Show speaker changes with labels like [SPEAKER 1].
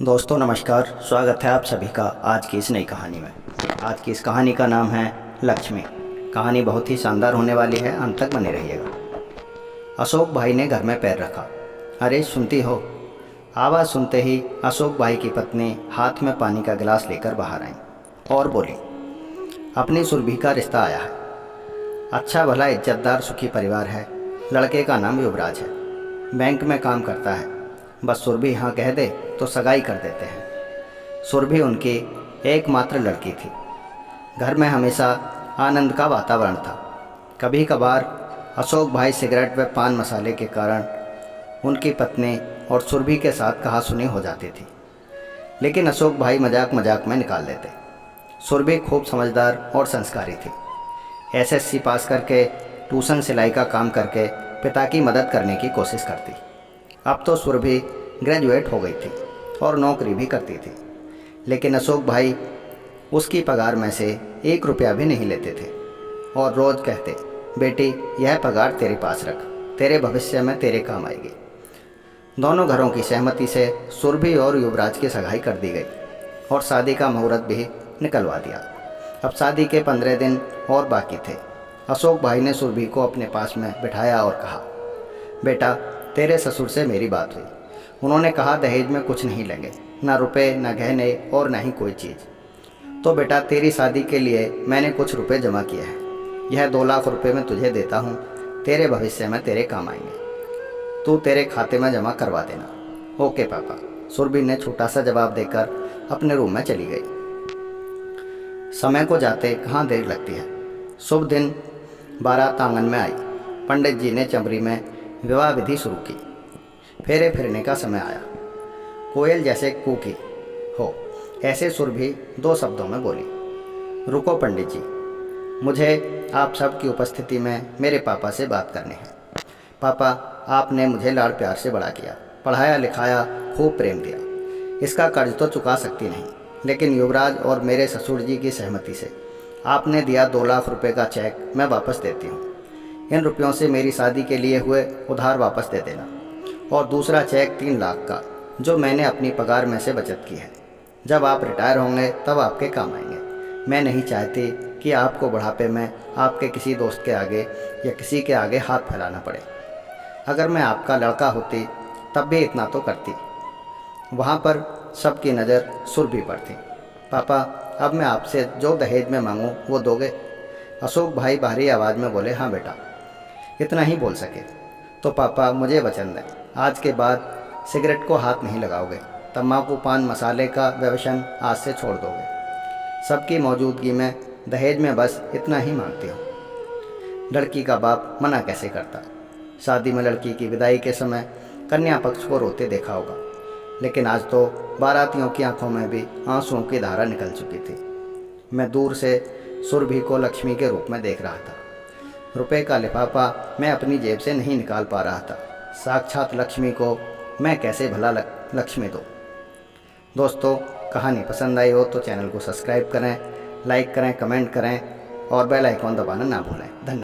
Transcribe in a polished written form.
[SPEAKER 1] दोस्तों नमस्कार। स्वागत है आप सभी का आज की इस नई कहानी में। आज की इस कहानी का नाम है लक्ष्मी। कहानी बहुत ही शानदार होने वाली है, अंत तक बने रहिएगा। अशोक भाई ने घर में पैर रखा। अरे सुनती हो? आवाज़ सुनते ही अशोक भाई की पत्नी हाथ में पानी का गिलास लेकर बाहर आई और बोली, अपनी सुरभि का रिश्ता आया है। अच्छा भला इज्जतदार सुखी परिवार है। लड़के का नाम युवराज है, बैंक में काम करता है। बस सुरभि हाँ कह दे तो सगाई कर देते हैं। सुरभि उनकी एकमात्र लड़की थी। घर में हमेशा आनंद का वातावरण था। कभी कभार अशोक भाई सिगरेट व पान मसाले के कारण उनकी पत्नी और सुरभि के साथ कहासुनी हो जाती थी, लेकिन अशोक भाई मजाक मजाक में निकाल देते। सुरभि खूब समझदार और संस्कारी थी। एसएससी पास करके ट्यूशन सिलाई का काम करके पिता की मदद करने की कोशिश करती। अब तो सुरभि ग्रेजुएट हो गई थी और नौकरी भी करती थी, लेकिन अशोक भाई उसकी पगार में से 1 रुपया भी नहीं लेते थे और रोज़ कहते, बेटी यह पगार तेरे पास रख, तेरे भविष्य में तेरे काम आएगी। दोनों घरों की सहमति से सुरभि और युवराज की सगाई कर दी गई और शादी का मुहूर्त भी निकलवा दिया। अब शादी के 15 दिन और बाकी थे। अशोक भाई ने सुरभि को अपने पास में बिठाया और कहा, बेटा तेरे ससुर से मेरी बात हुई। उन्होंने कहा दहेज में कुछ नहीं लेंगे, ना रुपए ना गहने और ना ही कोई चीज़। तो बेटा तेरी शादी के लिए मैंने कुछ रुपए जमा किए हैं। यह 2 लाख रुपए मैं तुझे देता हूँ, तेरे भविष्य में तेरे काम आएंगे। तू तेरे खाते में जमा करवा देना। ओके पापा, सुरभि ने छोटा सा जवाब देकर अपने रूम में चली गई। समय को जाते कहाँ देर लगती है। शुभ दिन बारात आंगन में आई। पंडित जी ने चमरी में विवाह विधि शुरू की। फेरे फिरने का समय आया। कोयल जैसे कूकी हो ऐसे सुरभि 2 शब्दों में बोली, रुको पंडित जी, मुझे आप सब की उपस्थिति में मेरे पापा से बात करनी है। पापा आपने मुझे लाड़ प्यार से बड़ा किया, पढ़ाया लिखाया, खूब प्रेम दिया। इसका कर्ज तो चुका सकती नहीं, लेकिन युवराज और मेरे ससुर जी की सहमति से आपने दिया 2 लाख रुपए का चेक मैं वापस देती हूँ। इन रुपयों से मेरी शादी के लिए हुए उधार वापस दे देना और दूसरा चेक 3 लाख का जो मैंने अपनी पगार में से बचत की है। जब आप रिटायर होंगे तब आपके काम आएंगे। मैं नहीं चाहती कि आपको बुढ़ापे में आपके किसी दोस्त के आगे या किसी के आगे हाथ फैलाना पड़े। अगर मैं आपका लड़का होती तब भी इतना तो करती। वहाँ पर सबकी नज़र सुरभि पर थी। पापा अब मैं आपसे जो दहेज में मांगूँ वो दोगे? अशोक भाई भारी आवाज़ में बोले, हाँ बेटा। इतना ही बोल सके। तो पापा मुझे वचन दें, आज के बाद सिगरेट को हाथ नहीं लगाओगे, तम्बाकू पान मसाले का व्यसन आज से छोड़ दोगे। सबकी मौजूदगी में दहेज में बस इतना ही मांगती हूँ। लड़की का बाप मना कैसे करता। शादी में लड़की की विदाई के समय कन्या पक्ष को रोते देखा होगा, लेकिन आज तो बारातियों की आंखों में भी आंसुओं की धारा निकल चुकी थी। मैं दूर से सुरभि को लक्ष्मी के रूप में देख रहा था। रुपए का लिफाफा मैं अपनी जेब से नहीं निकाल पा रहा था। साक्षात लक्ष्मी को मैं कैसे भला लक्ष्मी दूँ। दोस्तों कहानी पसंद आई हो तो चैनल को सब्सक्राइब करें, लाइक करें, कमेंट करें और बेल आइकॉन दबाना ना भूलें। धन्यवाद।